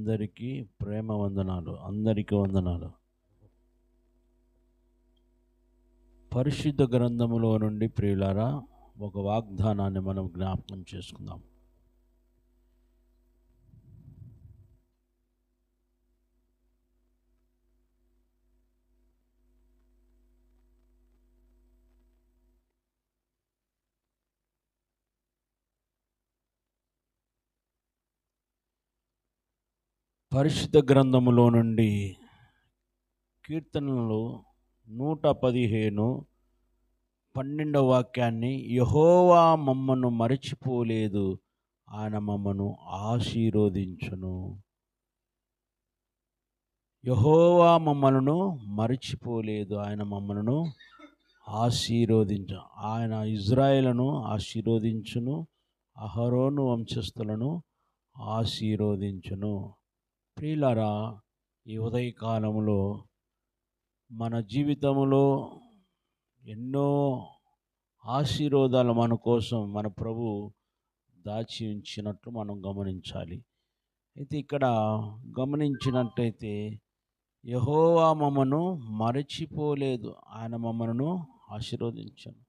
అందరికీ ప్రేమ వందనాలు. అందరికీ వందనాలు. పరిశుద్ధ గ్రంథములో నుండి ప్రియులారా ఒక వాగ్దానాన్ని మనం జ్ఞాపకం చేసుకుందాం. పరిశుద్ధ గ్రంథములో నుండి కీర్తనలు 115:12 వాక్యాన్ని, యెహోవా మమ్మను మరచిపోలేదు, ఆయన మమ్మను ఆశీర్వదించును. యెహోవా మమ్మలను మరచిపోలేదు, ఆయన మమ్మలను ఆశీర్వదించు. ఆయన ఇజ్రాయేలును ఆశీర్వదించును, అహరోను వంశస్థులను ఆశీర్వదించును. ప్రియులారా, ఈ ఉదయకాలంలో మన జీవితంలో ఎన్నో ఆశీర్వాదాలు మన కోసం మన ప్రభు దాచి ఉంచినట్లు మనం గమనించాలి. అయితే ఇక్కడ గమనించినట్టయితే యెహోవా మమ్మను మరచిపోలేదు, ఆయన మమ్మను ఆశీర్వదించను.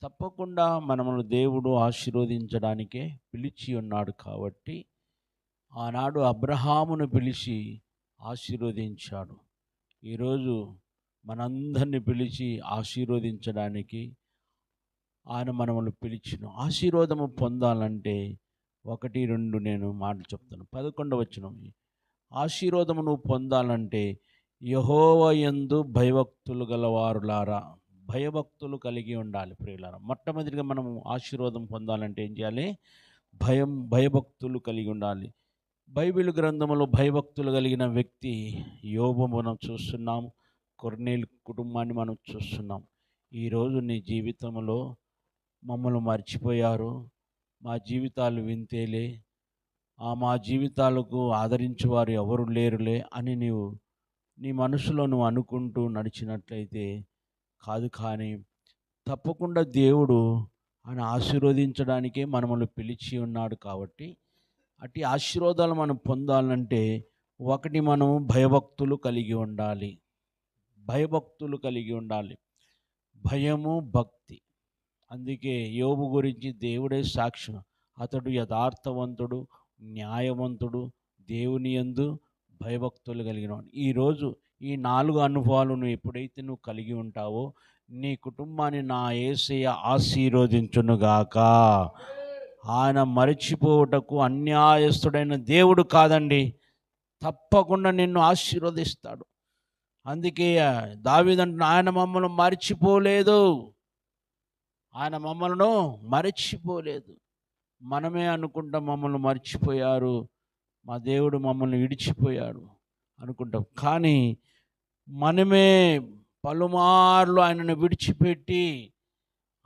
తప్పకుండా మనము దేవుడు ఆశీర్వదించడానికే పిలిచి ఉన్నాడు. కాబట్టి ఆనాడు అబ్రహామును పిలిచి ఆశీర్వదించాడు. ఈరోజు మనందరినీ పిలిచి ఆశీర్వదించడానికి ఆయన మనల్ని పిలిచిన. ఆశీర్వాదము పొందాలంటే 1-2 నేను మాటలు చెప్తాను. 11వ వచనం, ఆశీర్వాదము నువ్వు పొందాలంటే యెహోవా యందు భయభక్తులు గలవారులారా, భయభక్తులు కలిగి ఉండాలి. ప్రియులారా, మొట్టమొదటిగా మనము ఆశీర్వాదం పొందాలంటే ఏం చేయాలి? భయభక్తులు కలిగి ఉండాలి. బైబిల్ గ్రంథంలో భయభక్తులు కలిగిన వ్యక్తి యోబు మనం చూస్తున్నాం. కొర్నేలు కుటుంబాన్ని మనం చూస్తున్నాం. ఈరోజు నీ జీవితంలో మమ్మల్ని మర్చిపోయారు, మా జీవితాలు వింతేలే, మా జీవితాలకు ఆదరించేవారు ఎవరు లేరులే అని నీ మనసులో నువ్వు అనుకుంటూ నడిచినట్లయితే కాదు. కానీ తప్పకుండా దేవుడు ఆయన ఆశీర్వదించడానికే మనల్ని పిలిచి ఉన్నాడు. కాబట్టి అట్టి ఆశీర్వాదాలు మనం పొందాలంటే మనం భయభక్తులు కలిగి ఉండాలి. భయభక్తులు కలిగి ఉండాలి. భయము, భక్తి. అందుకే యోబు గురించి దేవుడే సాక్ష్యం. అతడు యథార్థవంతుడు, న్యాయవంతుడు, దేవుని యందు భయభక్తులు కలిగినవాడు. ఈరోజు ఈ 4 అనుభవాలు నువ్వు ఎప్పుడైతే నువ్వు కలిగి ఉంటావో నీ కుటుంబాన్ని నా యేసయ్య ఆశీర్వదించునుగాక. ఆయన మరచిపోవుటకు అన్యాయస్తుడైన దేవుడు కాదండి. తప్పకుండా నిన్ను ఆశీర్వదిస్తాడు. అందుకే దావీదంటున్న, ఆయన మమ్మల్ని మరచిపోలేదు, ఆయన మమ్మల్ని మరచిపోలేదు. మనమే అనుకుంటాం మమ్మల్ని మర్చిపోయారు, మా దేవుడు మమ్మల్ని విడిచిపోయాడు అనుకుంటాం. కానీ మనమే పలుమార్లు ఆయనను విడిచిపెట్టి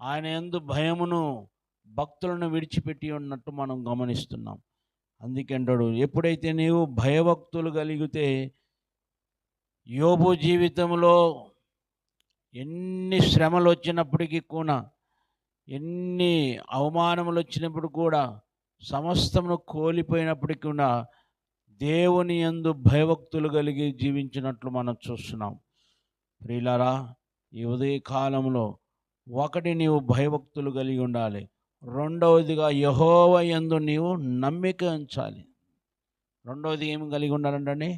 ఆయన యందు భయమును, భక్తులను విడిచిపెట్టి ఉన్నట్టు మనం గమనిస్తున్నాం. అందుకే అంటాడు, ఎప్పుడైతే నీవు భయభక్తులు కలిగితే, యోబు జీవితంలో ఎన్ని శ్రమలు వచ్చినప్పటికీ కూడా, ఎన్ని అవమానములు వచ్చినప్పుడు కూడా, సమస్తమును కోల్పోయినప్పటికీ కూడా దేవుని యందు భయభక్తులు కలిగి జీవించినట్లు మనం చూస్తున్నాం. ప్రియులారా, ఈ ఉదయ కాలంలో నీవు భయభక్తులు కలిగి ఉండాలి. రెండవదిగా యెహోవా యందు నీవు నమ్మిక ఉంచాలి. రెండవది ఏమి కలిగి ఉండాలంటే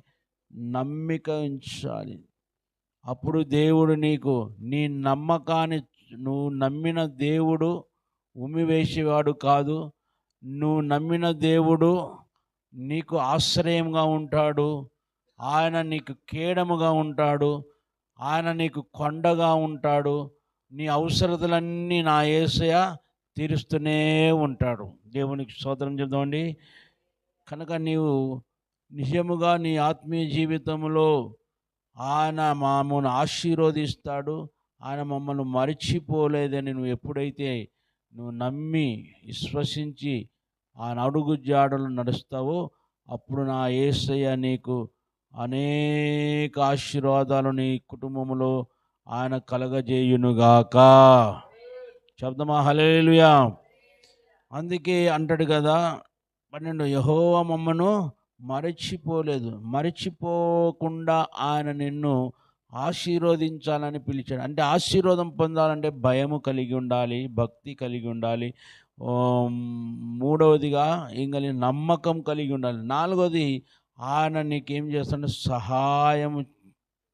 నమ్మిక ఉంచాలి. అప్పుడు దేవుడు నీకు నీ నమ్మకాన్ని, నువ్వు నమ్మిన దేవుడు ఉమ్మివేసేవాడు కాదు. నువ్వు నమ్మిన దేవుడు నీకు ఆశ్రయంగా ఉంటాడు. ఆయన నీకు కేడముగా ఉంటాడు. ఆయన నీకు కొండగా ఉంటాడు. నీ అవసరతలన్నీ నా యేసయ్య తీరుస్తూనే ఉంటాడు. దేవునికి స్తోత్రం చెప్దామండి. కనుక నీవు నిజముగా నీ ఆత్మీయ జీవితంలో ఆయన మమ్మల్ని ఆశీర్వదిస్తాడు, ఆయన మమ్మల్ని మరిచిపోలేదని నువ్వు ఎప్పుడైతే నమ్మి విశ్వసించి ఆయన అడుగు జాడలు నడుస్తావో అప్పుడు నా యేసయ్య నీకు అనేక ఆశీర్వాదాలు నీ కుటుంబంలో ఆయన కలగజేయునుగాక. శబ్దమా హల్లెలూయా. అందుకే అంటాడు కదా 12, యెహోవా మమ్మను మరచిపోలేదు. మరచిపోకుండా ఆయన నిన్ను ఆశీర్వదించాలని పిలిచాడు. అంటే ఆశీర్వాదం పొందాలంటే భయము కలిగి ఉండాలి, భక్తి కలిగి ఉండాలి. మూడవదిగా ఇంగలి నమ్మకం కలిగి ఉండాలి. నాలుగవది ఆయన నీకేం చేస్తాడు? సహాయం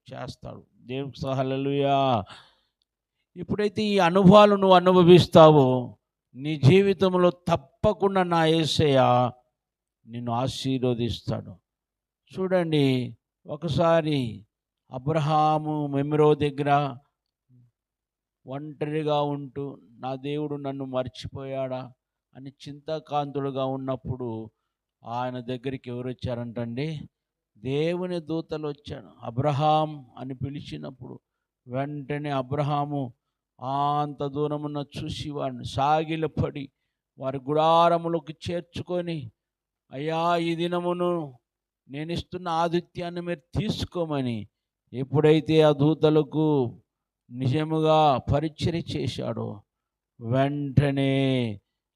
చేస్తాడు. దేవునికి హల్లెలూయా. ఎప్పుడైతే ఈ అనుభవాలు నువ్వు అనుభవిస్తావో నీ జీవితంలో తప్పకుండా నా యేసయ్య నిన్ను ఆశీర్వదిస్తాడు. చూడండి, ఒకసారి అబ్రహాము మెమ్రో దగ్గర ఒంటరిగా ఉంటూ నా దేవుడు నన్ను మర్చిపోయాడా అని చింతాకాంతుడుగా ఉన్నప్పుడు ఆయన దగ్గరికి ఎవరు వచ్చారంటండి? దేవుని దూతలు వచ్చాడు. అబ్రహాం అని పిలిచినప్పుడు వెంటనే అబ్రహాము అంత దూరమున్న చూసి వారిని సాగిలపడి వారి గుడారములకు చేర్చుకొని, అయ్యా ఈ దినమును నేను ఇస్తున్న ఆతిథ్యాన్ని మీరు తీసుకోమని ఎప్పుడైతే ఆ దూతలకు నిజముగా పరిచర్య చేశాడో వెంటనే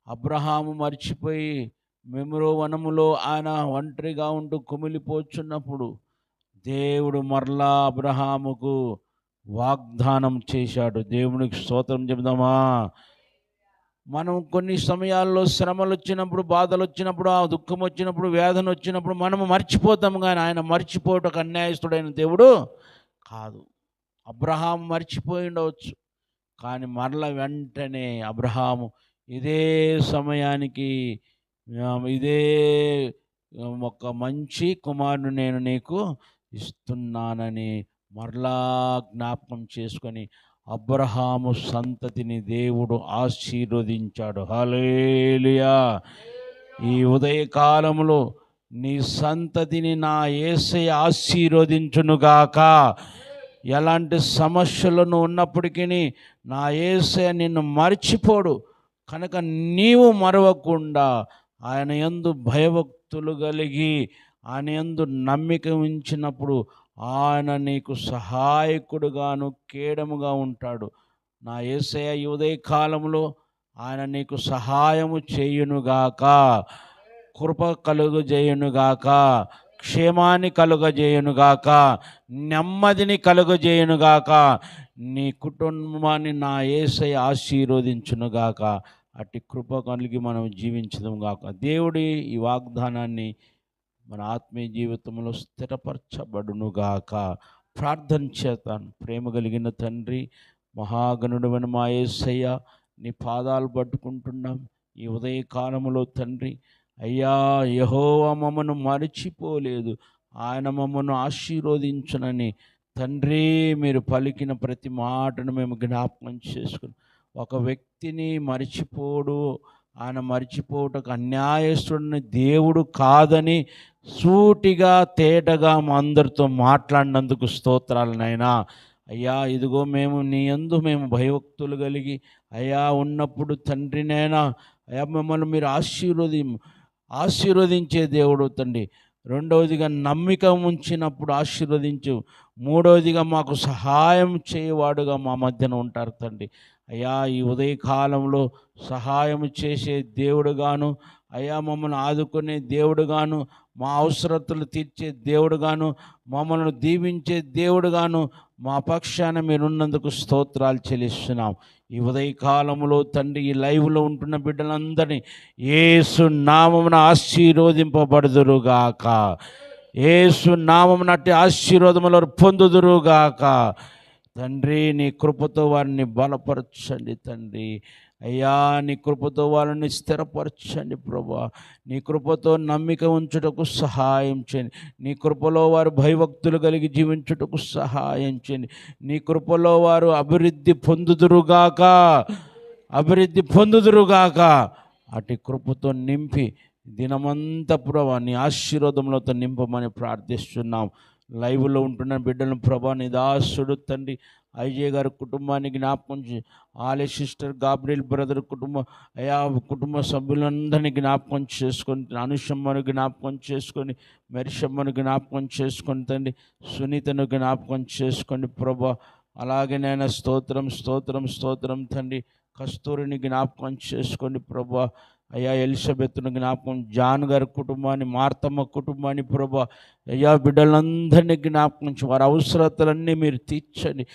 అబ్రహాము మర్చిపోయి మెమ్రో వనములో ఆయన ఒంటరిగా ఉంటూ కుమిలిపోచున్నప్పుడు దేవుడు మరలా అబ్రహాముకు వాగ్దానం చేశాడు. దేవునికి స్తోత్రం చెబుదామా? మనం కొన్ని సమయాల్లో శ్రమలు వచ్చినప్పుడు, బాధలు వచ్చినప్పుడు, ఆ దుఃఖం వచ్చినప్పుడు, వేదన వచ్చినప్పుడు మనము మర్చిపోతాము. కానీ ఆయన మర్చిపోవటకు అన్యాయస్తుడైన దేవుడు కాదు. అబ్రహాం మర్చిపోయి ఉండవచ్చు, కానీ మరల వెంటనే అబ్రహాము ఇదే సమయానికి ఇదే ఒక మంచి కుమారుని నేను నీకు ఇస్తున్నానని మరలా జ్ఞాపకం చేసుకొని అబ్రహాము సంతతిని దేవుడు ఆశీర్వదించాడు. హల్లెలూయా. ఈ ఉదయకాలంలో నీ సంతతిని నా యేసయ్య ఆశీర్వదించునుగాక. ఎలాంటి సమస్యలను ఉన్నప్పటికీ నా యేసయ్య నిన్ను మర్చిపోడు కనుక నీవు మరవకుండా ఆయన యందు భయభక్తులు కలిగి ఆయన యందు నమ్మిక ఉంచినప్పుడు ఆయన నీకు సహాయకుడుగాను కేడముగా ఉంటాడు. నా యేసయ్య ఈ ఉదయకాలంలో ఆయన నీకు సహాయము చేయునుగాక, కృప కలుగజేయునుగాక, క్షేమాన్ని కలుగజేయునుగాక, నెమ్మదిని కలుగజేయునుగాక, నీ కుటుంబాన్ని నా యేసయ్య ఆశీర్వదించునుగాక. అట్టి కృప కలిగి మనం జీవించడం గాక. దేవుడి ఈ వాగ్దానాన్ని మన ఆత్మీయ జీవితంలో స్థిరపరచబడునుగాక. ప్రార్థన చేస్తాను. ప్రేమ కలిగిన తండ్రి, మహాగణుడైన మా యేసయ్య, నీ పాదాలు పట్టుకుంటున్నాం ఈ ఉదయకాలములో తండ్రి. అయ్యా, యెహోవా మమ్మను మరచిపోలేదు, ఆయన మమ్మను ఆశీర్వదించునని తండ్రి మీరు పలికిన ప్రతి మాటను మేము జ్ఞాపకం చేసుకుని, ఒక వ్యక్తిని మరిచిపోడు, ఆయన మరిచిపోవటకు అన్యాయస్తుడిని దేవుడు కాదని సూటిగా తేటగా మా అందరితో మాట్లాడినందుకు స్తోత్రాలనైనా. అయ్యా, ఇదిగో మేము నీ యందు మేము భయభక్తులు కలిగి అయ్యా ఉన్నప్పుడు తండ్రినైనా అయ్యా మిమ్మల్ని మీరు ఆశీర్వదించే దేవుడు తండ్రి. రెండవదిగా నమ్మిక ఉంచినప్పుడు ఆశీర్వదించు. మూడవదిగా మాకు సహాయం చేయవాడుగా మా మధ్యన ఉంటారు తండ్రి. అయ్యా, ఈ ఉదయకాలంలో సహాయం చేసే దేవుడుగాను, అయ్యా మమ్మల్ని ఆదుకునే దేవుడుగాను, మా అవసరతలు తీర్చే దేవుడుగాను, మమ్మల్ని దీవించే దేవుడుగాను మా పక్షాన మీరున్నందుకు స్తోత్రాలు చెల్లిస్తున్నాం. ఈ ఉదయకాలంలో తండ్రి ఈ లైవ్లో ఉంటున్న బిడ్డలందరినీ యేసు నామమున ఆశీర్వదింపబడుదురుగాక. యేసు నామమున అట్టి ఆశీర్వాదములు పొందుదురుగాక. తండ్రి నీ కృపతో వారిని బలపరచండి తండ్రి. అయ్యా, నీ కృపతో వారిని స్థిరపరచండి ప్రభా. నీ కృపతో నమ్మిక ఉంచుటకు సహాయం చేయండి. నీ కృపలో వారు భయభక్తులు కలిగి జీవించుటకు సహాయం చేయండి. నీ కృపలో వారు అభివృద్ధి పొందుదురుగాక. అటు కృపతో నింపి దినమంతా ప్రభా నీ ఆశీర్వాదములతో నింపమని ప్రార్థిస్తున్నాం. లైవ్లో ఉంటున్న బిడ్డలను ప్రభా నీ దాసుడు తండ్రి ఐజే గారి కుటుంబాన్ని జ్ఞాపకం ఆలే సిస్టర్ గాబ్రియల్ బ్రదర్ కుటుంబ సభ్యులందరినీ జ్ఞాపకం చేసుకొని, అనుషమ్మను జ్ఞాపకం చేసుకొని, మెరిషమ్మను జ్ఞాపకం చేసుకొని తండ్రి, సునీతను జ్ఞాపకం చేసుకోండి ప్రభా. అలాగే నేను స్తోత్రం తండ్రి, కస్తూరిని జ్ఞాపకం చేసుకోండి ప్రభా. అయ్యా ఎలిజబెత్ను జ్ఞాపకం, జాన్ గారి కుటుంబాన్ని, మార్తమ్మ కుటుంబాన్ని ప్రభా, అయ్యా బిడ్డలందరినీ జ్ఞాపకం ఉంచి వారి అవసరతలన్నీ మీరు తీర్చండి.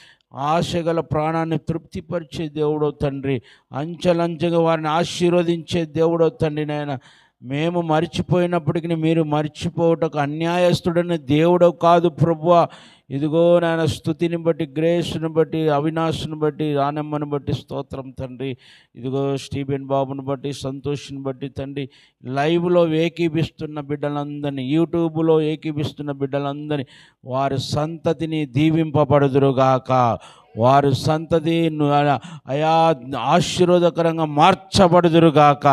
ఆశగల ప్రాణాన్ని తృప్తిపరిచే దేవుడో తండ్రి, అంచెలంచెగా వారిని ఆశీర్వదించే దేవుడో తండ్రి నాయన. మేము మర్చిపోయినప్పటికీ మీరు మర్చిపోవటకు అన్యాయస్తుడని దేవుడు కాదు ప్రభువా. ఇదిగో నాయన, స్తుతిని బట్టి, గ్రేస్ను బట్టి, అవినాష్ను బట్టి, రానమ్మను బట్టి స్తోత్రం తండ్రి. ఇదిగో స్టీబెన్ బాబుని బట్టి, సంతోష్ని బట్టి తండ్రి, లైవ్లో ఏకీపిస్తున్న బిడ్డలందరినీ, యూట్యూబ్లో ఏకీపిస్తున్న బిడ్డలందరినీ, వారి సంతతిని దీవింపబడుదురుగాక. వారి సంతతి అయా ఆశీర్వాదకరంగా మార్చబడుదురుగాక.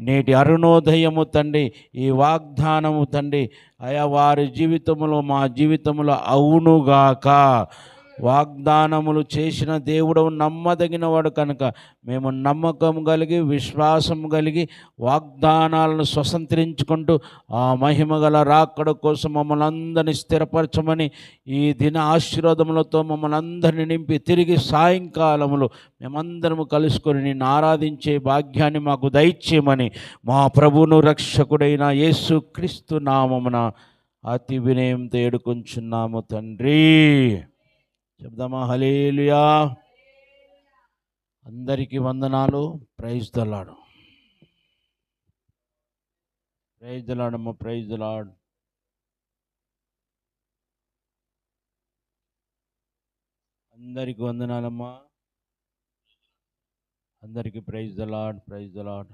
నేటి అరుణోదయము తండ్రి, ఈ వాగ్దానము తండ్రి, అయా వారి జీవితంలో, మా జీవితంలో అవునుగాక. వాగ్దానములు చేసిన దేవుడు నమ్మదగినవాడు కనుక మేము నమ్మకం కలిగి, విశ్వాసం కలిగి వాగ్దానాలను స్వతంత్రించుకుంటూ ఆ మహిమగల రాకడ కోసం మమ్మల్ని అందరినీ స్థిరపరచమని, ఈ దిన ఆశీర్వాదములతో మమ్మల్ని అందరినీ నింపి తిరిగి సాయంకాలములో మేమందరము కలుసుకొని నిన్ను ఆరాధించే భాగ్యాన్ని మాకు దయచేయమని మా ప్రభువును రక్షకుడైన యేసు క్రీస్తు నామమున అతి వినయంతో ఏడుకొంచున్నాము తండ్రి. చెప్దామా హల్లెలూయా. అందరికీ వందనాలు. Praise the Lord. Praise the Lord అమ్మ, ప్రైజ్ ద లార్డ్. అందరికీ వందనాలమ్మా. అందరికీ praise the Lord, praise the lord.